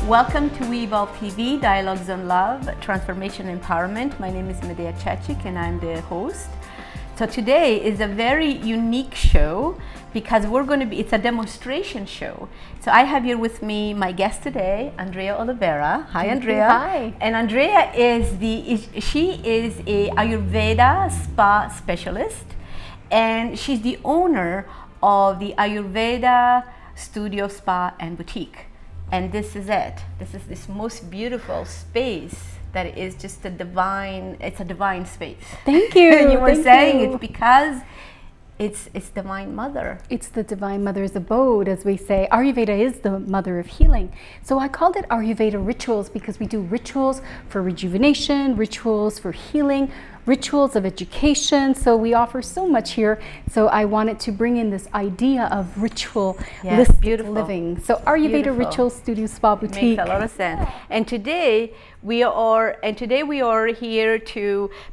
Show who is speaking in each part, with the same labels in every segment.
Speaker 1: Welcome to WeEvolve TV, Dialogues on Love, Transformation and Empowerment. My name is Medea Chechik and I'm the host. So today is a very unique show because it's a demonstration show. So I have here with me my guest today, Andrea Olivera. Hi, Andrea.
Speaker 2: Hi.
Speaker 1: And Andrea is a Ayurveda spa specialist, and she's the owner of the Ayurveda Studio, Spa and Boutique. And this is it. This is this most beautiful space that is just a divine space.
Speaker 2: Thank you.
Speaker 1: You were saying it's because it's Divine Mother.
Speaker 2: It's the Divine Mother's abode, as we say. Ayurveda is the mother of healing. So I called it Ayurveda rituals because we do rituals for rejuvenation, rituals for healing, rituals of education. So we offer so much here. So I wanted to bring in this idea of ritualistic living. So Ayurveda Ritual Studio Spa Boutique.
Speaker 1: Makes a lot of sense. And today we are here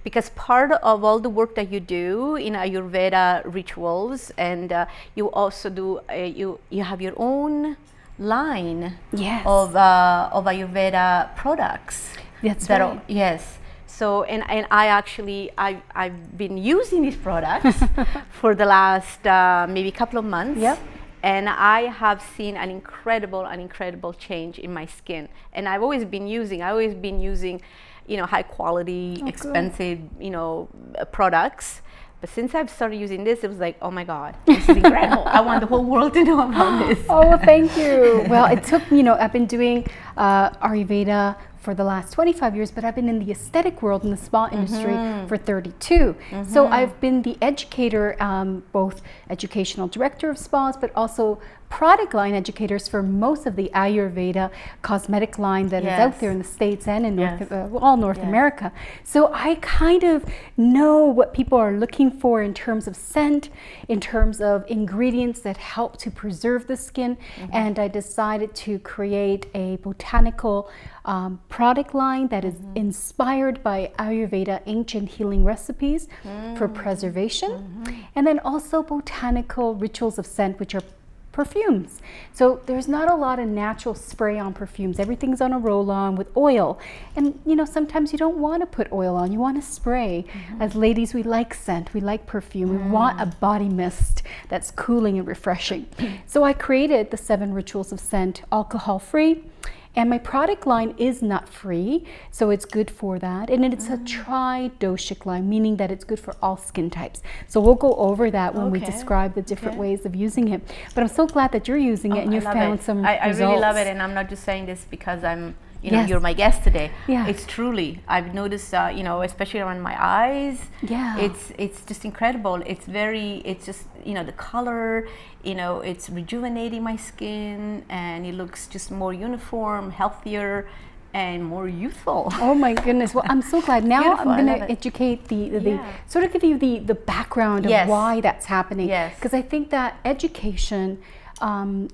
Speaker 1: because part of all the work that you do in Ayurveda rituals, and you also do you have your own line of Ayurveda products.
Speaker 2: That's right.
Speaker 1: Yes. So, and I've been using these products for the last maybe couple of months.
Speaker 2: Yep.
Speaker 1: And I have seen an incredible change in my skin. And I've always been using, high quality, expensive, products. But since I've started using this, it was like, oh my God, this is incredible. I want the whole world to know about this.
Speaker 2: Oh, thank you. Well, it took, I've been doing Ayurveda for the last 25 years, but I've been in the aesthetic world in the spa industry for 32. So I've been the educator, both educational director of spas, but also product line educators for most of the Ayurveda cosmetic line that is out there in the States and in North America. So I kind of know what people are looking for in terms of scent, in terms of ingredients that help to preserve the skin. And I decided to create a botanical product line that is inspired by Ayurveda ancient healing recipes for preservation. And then also botanical rituals of scent, which are perfumes. So there's not a lot of natural spray on perfumes. Everything's on a roll-on with oil. And sometimes you don't want to put oil on, you want to spray. As ladies, we like scent, we like perfume, we want a body mist that's cooling and refreshing. So I created the 7 rituals of scent, alcohol-free. And my product line is nut-free, so it's good for that. And it's a tri-doshic line, meaning that it's good for all skin types. So we'll go over that when we describe the different ways of using it. But I'm so glad that you're using it and you found some results.
Speaker 1: I really love it, and I'm not just saying this because I'm you're my guest today. It's truly, I've noticed, especially around my eyes. It's just incredible. It's just, the color, it's rejuvenating my skin, and it looks just more uniform, healthier, and more youthful.
Speaker 2: Oh my goodness. Well, I'm so glad. Now I'm going to educate sort of give you the background of why that's happening. Because I think that education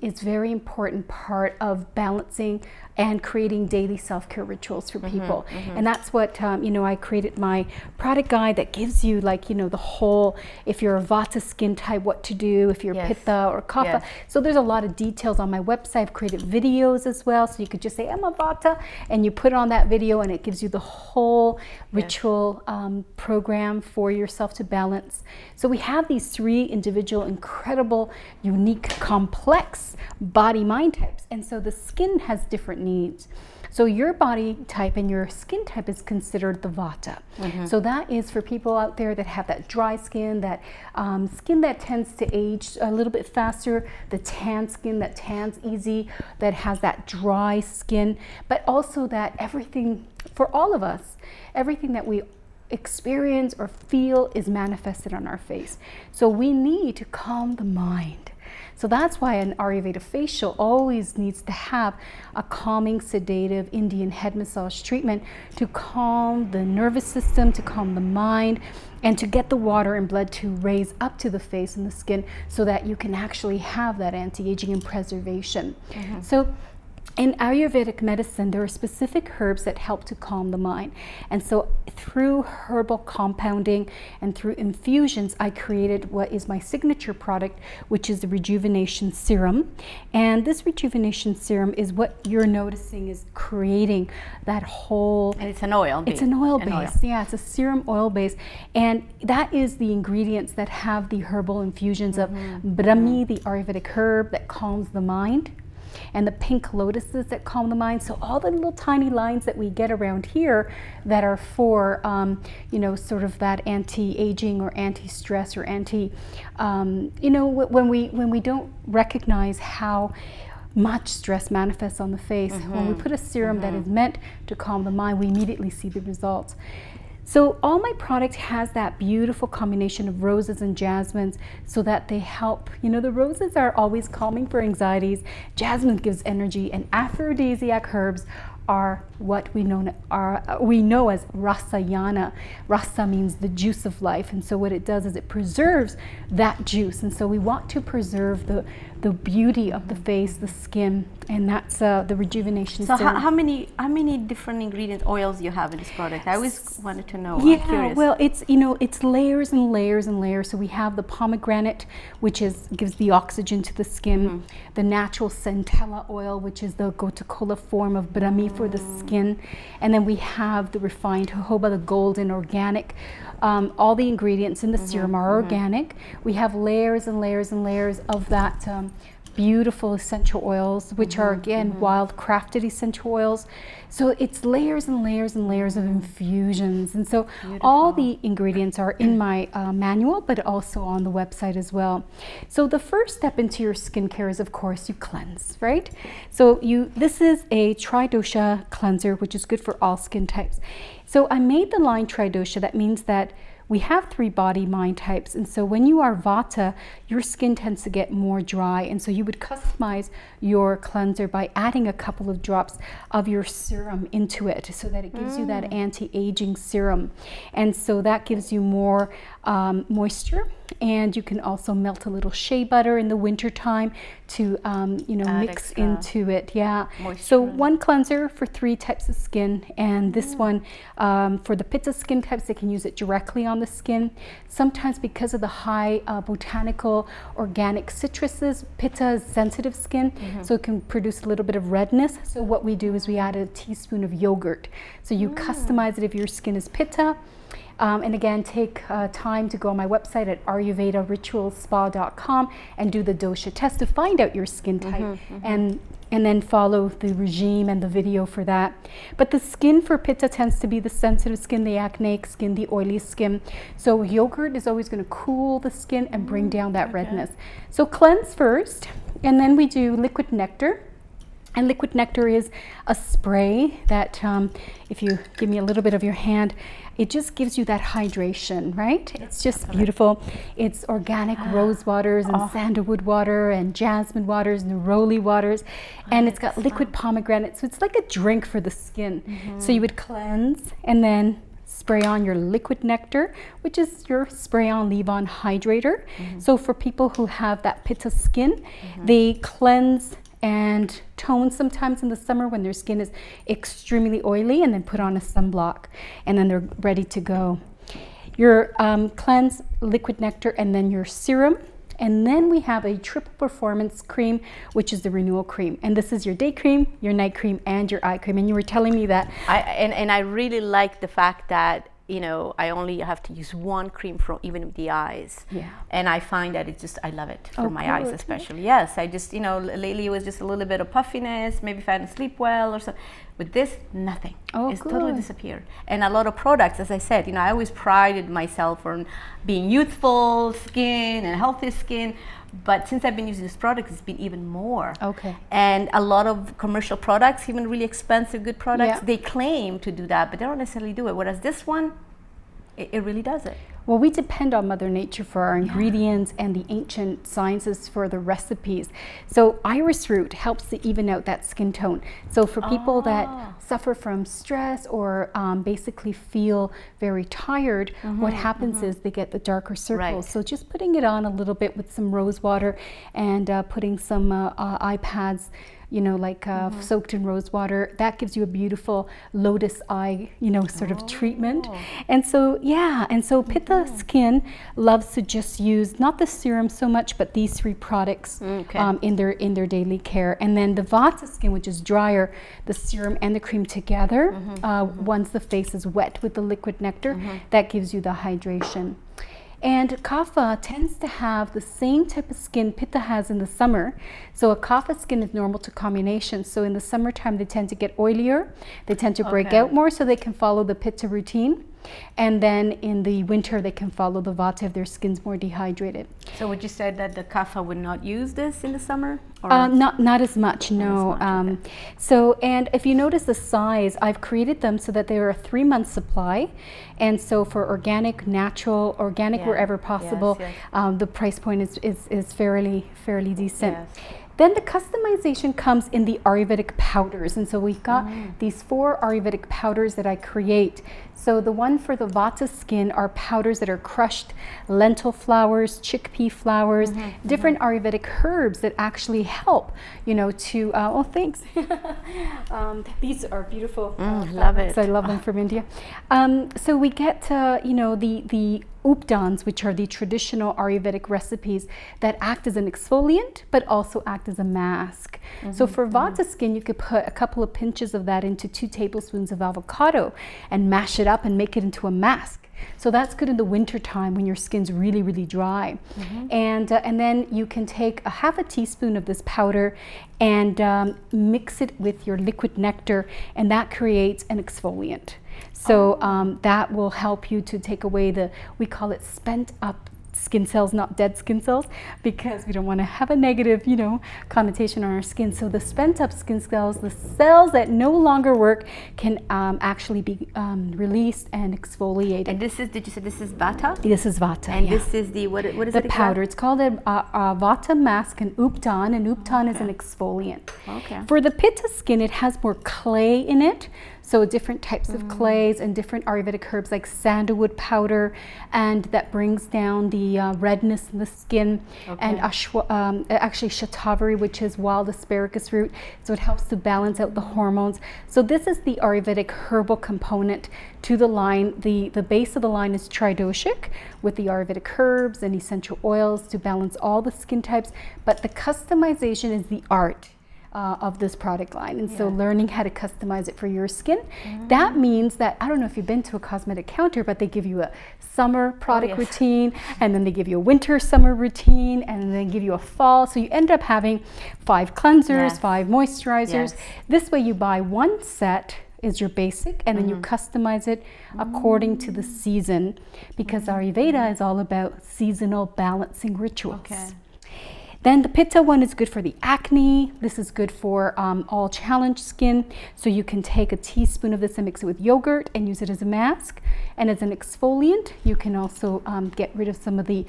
Speaker 2: is very important part of balancing and creating daily self-care rituals for people. And that's what, I created my product guide that gives you the whole, if you're a Vata skin type, what to do, if you're Pitta or Kapha. So there's a lot of details on my website. I've created videos as well. So you could just say, I'm a Vata, and you put it on that video and it gives you the whole ritual program for yourself to balance. So we have these 3 individual, incredible, unique, complex body-mind types. And so the skin has different needs. So your body type and your skin type is considered the Vata. So that is for people out there that have that dry skin, that skin that tends to age a little bit faster, the tan skin that tans easy, that has that dry skin, but also that everything, for all of us, everything that we experience or feel is manifested on our face. So we need to calm the mind. So that's why an Ayurveda facial always needs to have a calming, sedative Indian head massage treatment to calm the nervous system, to calm the mind, and to get the water and blood to raise up to the face and the skin so that you can actually have that anti-aging and preservation. So in Ayurvedic medicine, there are specific herbs that help to calm the mind. And so through herbal compounding and through infusions, I created what is my signature product, which is the Rejuvenation Serum. And this Rejuvenation Serum is what you're noticing is creating that whole...
Speaker 1: And it's an oil base.
Speaker 2: It's an oil base. Yeah, it's a serum oil base. And that is the ingredients that have the herbal infusions of Brahmi, the Ayurvedic herb that calms the mind, and the pink lotuses that calm the mind. So all the little tiny lines that we get around here that are for, sort of that anti-aging or anti-stress or when we don't recognize how much stress manifests on the face, when we put a serum that is meant to calm the mind, we immediately see the results. So all my product has that beautiful combination of roses and jasmines so that they help. The roses are always calming for anxieties. Jasmine gives energy, and aphrodisiac herbs are what we know as rasayana. Rasa means the juice of life, and so what it does is it preserves that juice. And so we want to preserve the beauty of the face, the skin, and that's the Rejuvenation Serum.
Speaker 1: So how many different ingredient oils you have in this product? I always wanted to know.
Speaker 2: Yeah,
Speaker 1: I'm curious.
Speaker 2: well, it's layers and layers and layers. So we have the pomegranate, which gives the oxygen to the skin. The natural centella oil, which is the gotu-kola form of Brahmi for the skin. And then we have the refined jojoba, the golden organic. All the ingredients in the serum are organic. We have layers and layers and layers of that beautiful essential oils, which are again wild crafted essential oils. So it's layers and layers and layers of infusions. And so all the ingredients are in my manual, but also on the website as well. So the first step into your skincare is, of course, you cleanse, right? So this is a Tridosha cleanser, which is good for all skin types. So I made the line Tridosha. That means that we have 3 body mind types, and so when you are Vata, your skin tends to get more dry, and so you would customize your cleanser by adding a couple of drops of your serum into it so that it gives you that anti-aging serum. And so that gives you more moisture, and you can also melt a little shea butter in the winter time to mix into it. Moisture. So one cleanser for 3 types of skin, and this one for the Pitta skin types, they can use it directly on the skin. Sometimes because of the high botanical organic citruses, Pitta is sensitive skin, so it can produce a little bit of redness. So what we do is we add a teaspoon of yogurt. So you customize it if your skin is Pitta. And again, take time to go on my website at ayurvedaritualspa.com and do the dosha test to find out your skin type, and then follow the regime and the video for that. But the skin for Pitta tends to be the sensitive skin, the acneic skin, the oily skin. So yogurt is always going to cool the skin and bring down that redness. So cleanse first, and then we do liquid nectar. And liquid nectar is a spray that, if you give me a little bit of your hand, it just gives you that hydration, right? It's just beautiful. It's organic rose waters and sandalwood water and jasmine waters, neroli waters, and it's got liquid pomegranate. So it's like a drink for the skin. So you would cleanse and then spray on your liquid nectar, which is your spray-on, leave-on hydrator. So for people who have that Pitta skin, they cleanse and tone sometimes in the summer when their skin is extremely oily, and then put on a sunblock, and then they're ready to go. Your cleanse, liquid nectar, and then your serum. And then we have a triple performance cream, which is the renewal cream. And this is your day cream, your night cream, and your eye cream. And you were telling me that.
Speaker 1: I really like the fact that I only have to use one cream for even the eyes. And I find that I love it for my eyes especially. Yes, I just, lately it was just a little bit of puffiness, maybe if I didn't sleep well or something. With this, nothing. It's totally disappeared. And a lot of products, as I said, I always prided myself on being youthful skin and healthy skin. But since I've been using this product, it's been even more. And a lot of commercial products, even really expensive, good products, they claim to do that, but they don't necessarily do it. Whereas this one, it really does it.
Speaker 2: Well, we depend on Mother Nature for our ingredients and the ancient sciences for the recipes. So iris root helps to even out that skin tone. So for people that suffer from stress or basically feel very tired, what happens is they get the darker circles. So just putting it on a little bit with some rose water and putting some eye pads like soaked in rose water. That gives you a beautiful lotus eye, sort of treatment. And so, Pitta skin loves to just use not the serum so much, but these 3 products in their daily care. And then the Vata skin, which is drier, the serum and the cream together, once the face is wet with the liquid nectar, that gives you the hydration. And Kapha tends to have the same type of skin Pitta has in the summer. So a Kapha skin is normal to combination. So in the summertime, they tend to get oilier. They tend to break out more, so they can follow the Pitta routine. And then in the winter, they can follow the Vata if their skin's more dehydrated.
Speaker 1: So would you say that the Kapha would not use this in the summer?
Speaker 2: Not as much, no. So, and if you notice the size, I've created them so that they are a 3-month supply. And so for organic, natural, wherever possible, the price point is fairly decent. Yes. Then the customization comes in the Ayurvedic powders. And so we've got these 4 Ayurvedic powders that I create. So the one for the Vata skin are powders that are crushed lentil flowers, chickpea flowers, different Ayurvedic herbs that actually help, to, thanks. These are beautiful.
Speaker 1: Love it.
Speaker 2: So I love them from India. So we get, the updans, which are the traditional Ayurvedic recipes that act as an exfoliant, but also act as a mask. So for Vata skin, you could put a couple of pinches of that into 2 tablespoons of avocado and mash it up and make it into a mask. So that's good in the winter time when your skin's really, really dry. And then you can take a half a teaspoon of this powder and mix it with your liquid nectar, and that creates an exfoliant. So that will help you to take away we call it spent up skin cells, not dead skin cells, because we don't want to have a negative, connotation on our skin. So the spent up skin cells, the cells that no longer work, can actually be released and exfoliated.
Speaker 1: And this is, did you say this is Vata?
Speaker 2: This is Vata.
Speaker 1: And this is what is
Speaker 2: the powder. It's called a Vata mask and Uptan, and Uptan is an exfoliant. For the Pitta skin, it has more clay in it. So different types of clays and different Ayurvedic herbs like sandalwood powder, and that brings down the redness in the skin. And actually shatavari, which is wild asparagus root, so it helps to balance out the hormones. So this is the Ayurvedic herbal component to the line. The base of the line is Tridoshik with the Ayurvedic herbs and essential oils to balance all the skin types, but the customization is the art of this product line. And so learning how to customize it for your skin, that means that, I don't know if you've been to a cosmetic counter, but they give you a summer product routine, and then they give you a winter summer routine, and then give you a fall. So you end up having 5 cleansers, 5 moisturizers. This way you buy 1 set is your basic, and then you customize it according to the season, because Ayurveda is all about seasonal balancing rituals. Then the Pitta one is good for the acne. This is good for all challenged skin. So you can take a teaspoon of this and mix it with yogurt and use it as a mask. And as an exfoliant, you can also get rid of some of the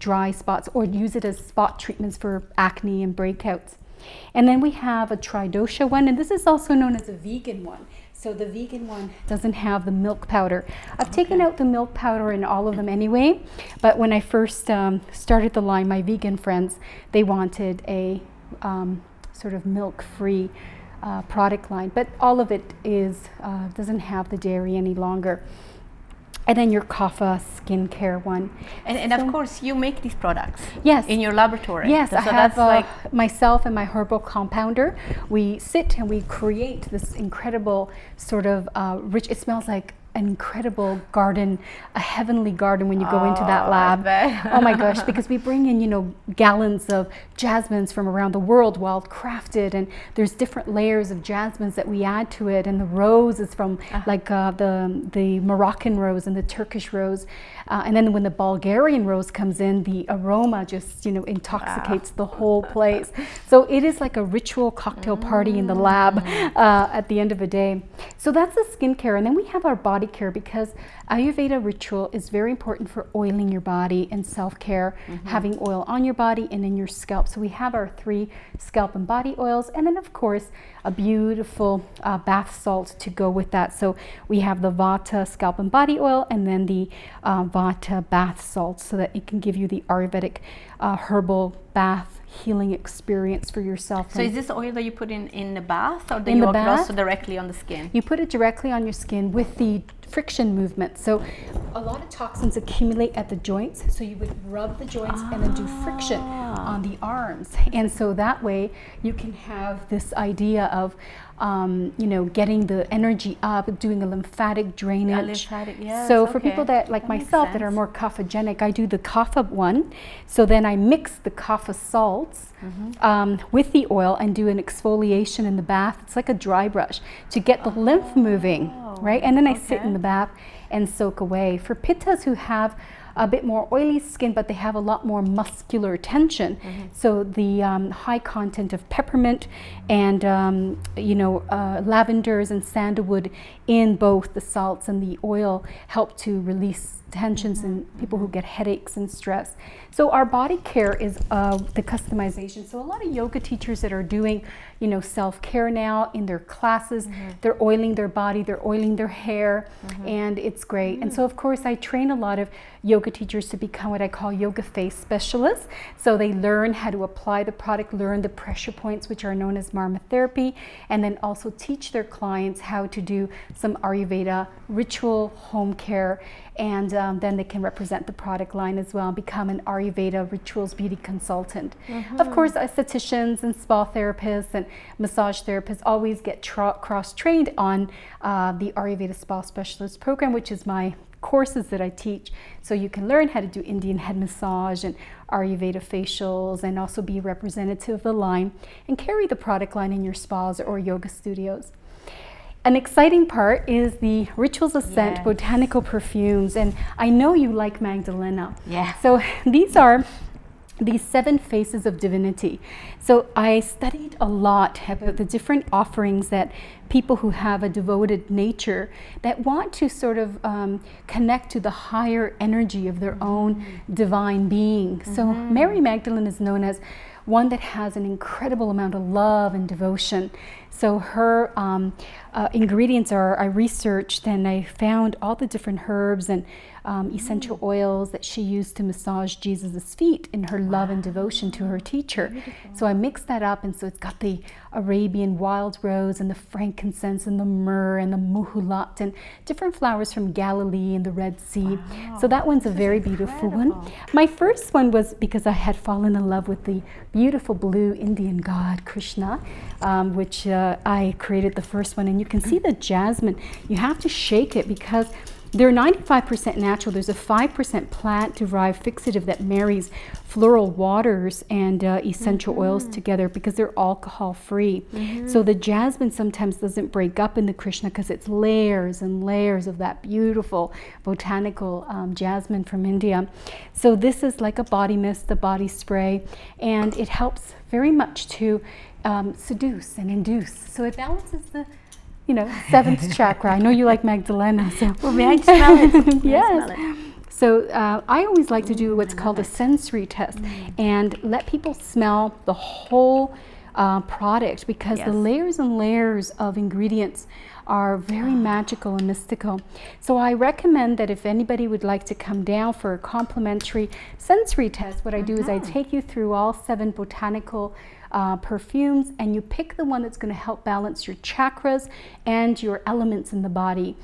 Speaker 2: dry spots, or use it as spot treatments for acne and breakouts. And then we have a Tridosha one, and this is also known as a vegan one. So the vegan one doesn't have the milk powder. I've taken out the milk powder in all of them anyway, but when I first started the line, my vegan friends, they wanted a sort of milk-free product line, but all of it doesn't have the dairy any longer. And then your Kapha skincare one.
Speaker 1: And of course, you make these products in your laboratory.
Speaker 2: Yes, so I have myself and my herbal compounder. We sit and we create this incredible sort of rich, it smells like an incredible garden, a heavenly garden when you go into that lab. Oh my gosh, because we bring in, gallons of jasmines from around the world, wild crafted, and there's different layers of jasmines that we add to it, and the rose is from the Moroccan rose and the Turkish rose, and then when the Bulgarian rose comes in, the aroma just intoxicates the whole place. So it is like a ritual cocktail party in the lab at the end of the day. So that's the skincare, and then we have our body care, because Ayurveda ritual is very important for oiling your body and self-care, having oil on your body and in your scalp. So we have our 3 scalp and body oils, and then of course a beautiful bath salt to go with that. So we have the Vata scalp and body oil, and then the bought bath salts so that it can give you the Ayurvedic herbal bath healing experience for yourself.
Speaker 1: So is this oil that you put in the bath, or do you put it also directly on the skin?
Speaker 2: You put it directly on your skin with the friction movement. So a lot of toxins accumulate at the joints, so you would rub the joints and then do friction on the arms, and so that way you can have this idea of getting the energy up, doing a lymphatic drainage. So for people that like myself that are more kaphagenic, I do the kapha one. So then I mix the kapha salts with the oil and do an exfoliation in the bath. It's like a dry brush to get the lymph moving, right? And then I sit in the bath and soak away. For pittas who have a bit more oily skin, but they have a lot more muscular tension. So the high content of peppermint and lavenders and sandalwood in both the salts and the oil help to release tensions in people who get headaches and stress. So our body care is the customization. So a lot of yoga teachers that are doing, self-care now in their classes, they're oiling their body, they're oiling their hair, and it's great. And so of course I train a lot of yoga teachers to become what I call yoga face specialists. So they learn how to apply the product, learn the pressure points, which are known as marma therapy, and then also teach their clients how to do some Ayurveda ritual home care. And then they can represent the product line as well and become an Ayurveda rituals beauty consultant. Of course, estheticians and spa therapists and massage therapists always get cross-trained on the Ayurveda Spa Specialist program, which is my courses that I teach. So you can learn how to do Indian head massage and Ayurveda facials and also be representative of the line and carry the product line in your spas or yoga studios. An exciting part is the Rituals of Scent botanical perfumes, and I know you like Magdalena. So these are the 7 faces of divinity. So I studied a lot about the different offerings that people who have a devoted nature that want to sort of connect to the higher energy of their own divine being. So Mary Magdalene is known as one that has an incredible amount of love and devotion. So her ingredients are, I researched and I found all the different herbs and essential oils that she used to massage Jesus' feet in her love and devotion to her teacher. So I mixed that up, and so it's got the Arabian wild rose and the frankincense and the myrrh and the muhulat and different flowers from Galilee and the Red Sea. So that one's a very beautiful one. My first one was because I had fallen in love with the beautiful blue Indian god Krishna, which I created the first one, and you can see the jasmine. You have to shake it because they're 95% natural. There's a 5% plant-derived fixative that marries floral waters and essential oils together because they're alcohol-free. So the jasmine sometimes doesn't break up in the Krishna because it's layers and layers of that beautiful botanical jasmine from India. So this is like a body mist, a body spray, and it helps very much to seduce and induce. So it balances the 7th chakra. I know you like Magdalena, so
Speaker 1: well, may I smell it?
Speaker 2: Yes. So I always like to do what's called a sensory test and let people smell the whole product because the layers and layers of ingredients are very magical and mystical. So I recommend that if anybody would like to come down for a complimentary sensory test, what I do is I take you through all 7 botanical perfumes, and you pick the one that's going to help balance your chakras and your elements in the body.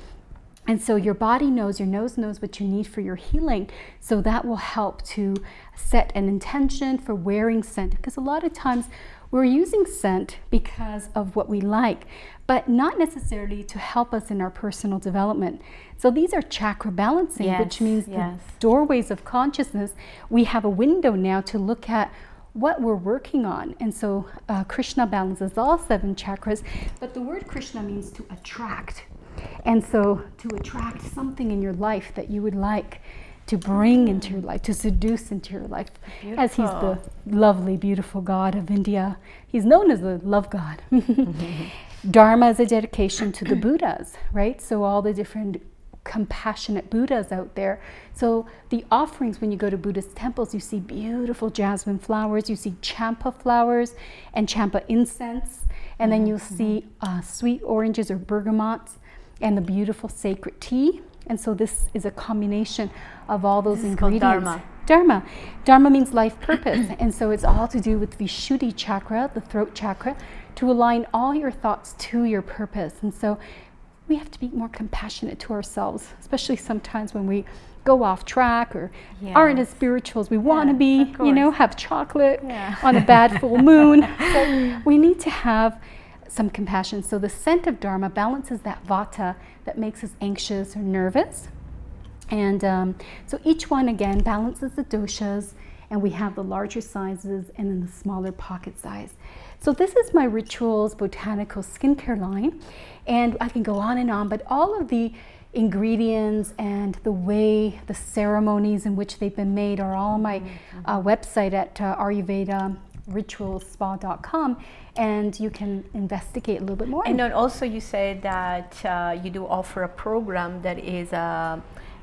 Speaker 2: And so your body knows, your nose knows what you need for your healing. So that will help to set an intention for wearing scent, because a lot of times we're using scent because of what we like, but not necessarily to help us in our personal development. So these are chakra balancing, which means the doorways of consciousness. We have a window now to look at what we're working on. And so Krishna balances all 7 chakras, but the word Krishna means to attract. And so to attract something in your life that you would like to bring into your life, to seduce into your life. As he's the lovely, beautiful God of India. He's known as the love God. Dharma is a dedication to the Buddhas, right? So all the different compassionate Buddhas out there. So the offerings, when you go to Buddhist temples, you see beautiful jasmine flowers, you see champa flowers and champa incense, and then you'll see sweet oranges or bergamots and the beautiful sacred tea And so this is a combination of all those
Speaker 1: ingredients.
Speaker 2: Called Dharma. Dharma means life purpose. And so it's all to do with Vishuddhi chakra, the throat chakra, to align all your thoughts to your purpose. And so we have to be more compassionate to ourselves, especially sometimes when we go off track or aren't as spiritual as we want to be, have chocolate on a bad full moon. So we need to have some compassion. So the scent of Dharma balances that vata that makes us anxious or nervous. And so each one, again, balances the doshas, and we have the larger sizes and then the smaller pocket size. So this is my Rituals Botanical Skincare line, and I can go on, but all of the ingredients and the way, the ceremonies in which they've been made are all on my website at AyurvedaRitualsSpa.com, and you can investigate a little bit more.
Speaker 1: And then also you said that you do offer a program that is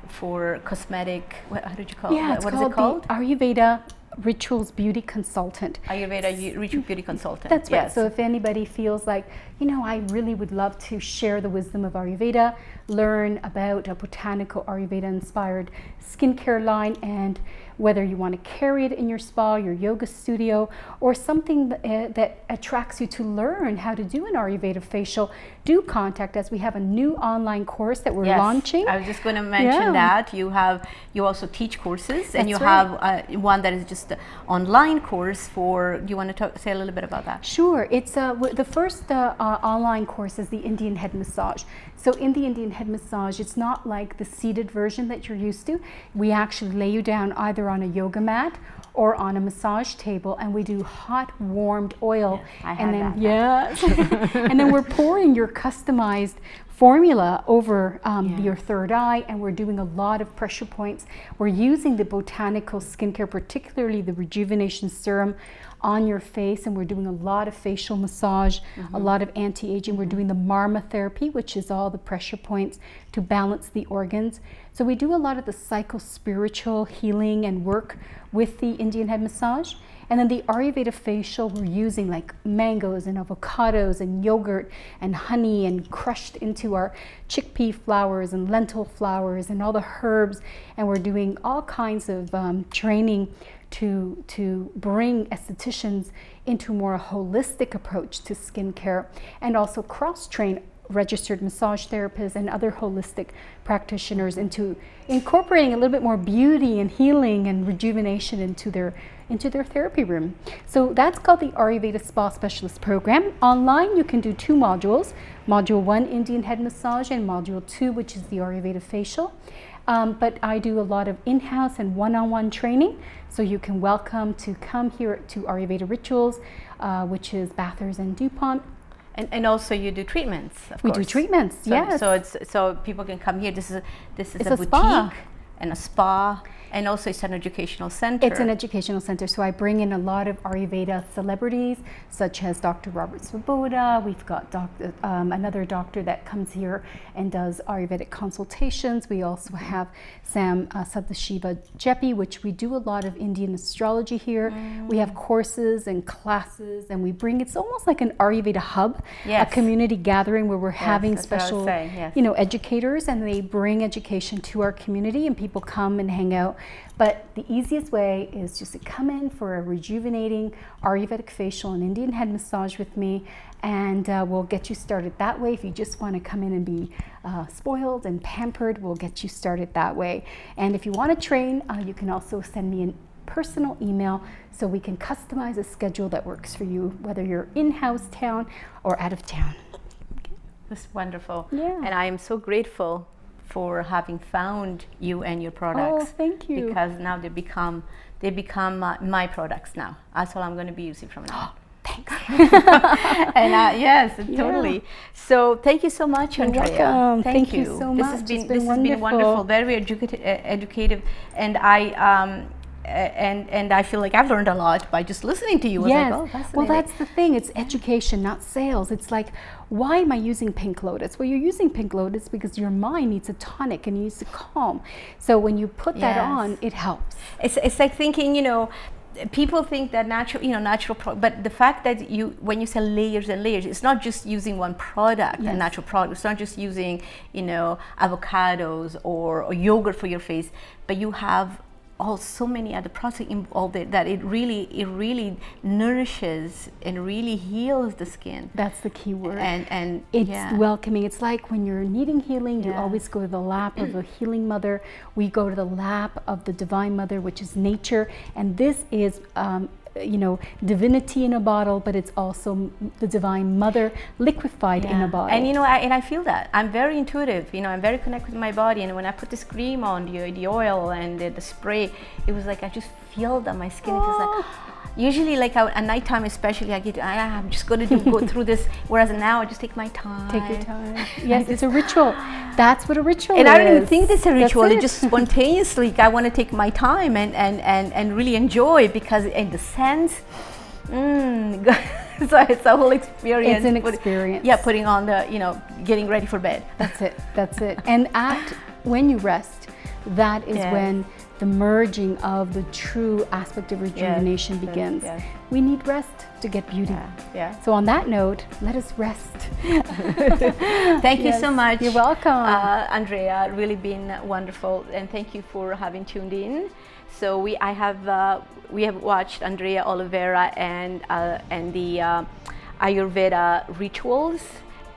Speaker 1: for cosmetic, how did you call it? What is it called?
Speaker 2: The Ayurveda Rituals Beauty Consultant.
Speaker 1: Ayurveda Ritual Beauty Consultant.
Speaker 2: That's right. So if anybody feels like, I really would love to share the wisdom of Ayurveda, learn about a botanical Ayurveda inspired skincare line, and whether you want to carry it in your spa, your yoga studio, or something that attracts you to learn how to do an Ayurveda facial, do contact us. We have a new online course that we're launching.
Speaker 1: I was just going to mention that. You also teach courses, and you have one that is just an online course for, do you want to say a little bit about that?
Speaker 2: Sure. It's the first online course is the Indian head massage. So in the Indian head massage, it's not like the seated version that you're used to. We actually lay you down either on a yoga mat or on a massage table, and we do hot warmed oil. And then we're pouring your customized formula over your third eye, and we're doing a lot of pressure points. We're using the botanical skincare, particularly the rejuvenation serum, on your face, and we're doing a lot of facial massage, a lot of anti-aging. We're doing the marma therapy, which is all the pressure points to balance the organs. So we do a lot of the psycho-spiritual healing and work with the Indian head massage. And then the Ayurveda facial, we're using like mangoes and avocados and yogurt and honey, and crushed into our chickpea flowers and lentil flowers and all the herbs. And we're doing all kinds of training to bring estheticians into a more holistic approach to skincare, and also cross-train registered massage therapists and other holistic practitioners into incorporating a little bit more beauty and healing and rejuvenation into their therapy room. So that's called the Ayurveda Spa Specialist Program. Online, you can do 2 modules. Module 1, Indian head massage, and Module 2, which is the Ayurveda facial. But I do a lot of in-house and one-on-one training, so you can welcome to come here to Ayurveda Rituals, which is Bathurst and DuPont.
Speaker 1: And also you do treatments, of course.
Speaker 2: We do treatments, yes.
Speaker 1: So people can come here. This is a boutique
Speaker 2: spa.
Speaker 1: And a spa, and also it's an educational center.
Speaker 2: It's an educational center, so I bring in a lot of Ayurveda celebrities, such as Dr. Robert Svoboda. We've got another doctor that comes here and does Ayurvedic consultations. We also have Sam Sadashiva Jeppy, which we do a lot of Indian astrology here. We have courses and classes, and we bring, it's almost like an Ayurveda hub, a community gathering where we're having special, educators, and they bring education to our community, and people come and hang out. But the easiest way is just to come in for a rejuvenating Ayurvedic facial and Indian head massage with me, and we'll get you started that way. If you just want to come in and be spoiled and pampered, we'll get you started that way. And if you want to train, you can also send me a personal email so we can customize a schedule that works for you, whether you're in-house town or out of town.
Speaker 1: That's wonderful.
Speaker 2: Yeah.
Speaker 1: And I am so grateful for having found you and your products.
Speaker 2: Oh, thank you.
Speaker 1: Because now they become my products now. That's all I'm going to be using from now on.
Speaker 2: Thanks.
Speaker 1: And yes, totally. So thank you so much, Andrea.
Speaker 2: You're welcome.
Speaker 1: Thank
Speaker 2: you so much.
Speaker 1: This has been wonderful, very educative, and I feel like I've learned a lot by just listening to you.
Speaker 2: Yes.
Speaker 1: Like, oh,
Speaker 2: well, that's the thing. It's education, not sales. It's like, why am I using pink lotus? Well, you're using pink lotus because your mind needs a tonic and needs to calm. So when you put that on, it helps.
Speaker 1: It's like thinking, people think that natural but the fact that when you say layers and layers, it's not just using one product, a natural product. It's not just using, avocados or yogurt for your face, but you have so many other products involved that it really nourishes and really heals the skin.
Speaker 2: That's the key word.
Speaker 1: And
Speaker 2: it's welcoming. It's like when you're needing healing, you always go to the lap of a healing mother. We go to the lap of the divine mother, which is nature. And this is divinity in a bottle, but it's also the divine mother liquefied in a bottle.
Speaker 1: And I feel that I'm very intuitive. I'm very connected with my body, and when I put this cream on, the oil and the spray, it was like I just feel that my skin. It feels like. Usually, like at nighttime, especially, I'm just going to go through this. Whereas now, I just take my time.
Speaker 2: Take your time. Yes, it's a ritual. That's what a ritual is.
Speaker 1: And I don't even think it's a ritual. It just spontaneously, I want to take my time and really enjoy, because in the sense, so it's a whole experience.
Speaker 2: It's an experience.
Speaker 1: Putting on getting ready for bed.
Speaker 2: That's it. And when you rest, that is when the merging of the true aspect of rejuvenation begins. We need rest to get beauty. So on that note, let us rest.
Speaker 1: Thank you so much.
Speaker 2: You're welcome.
Speaker 1: Andrea, really been wonderful, and thank you for having tuned in. So we have watched Andrea Olivera and the Ayurveda rituals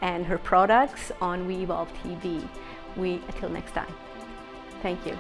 Speaker 1: and her products on WeEvolve TV. Until next time. Thank you.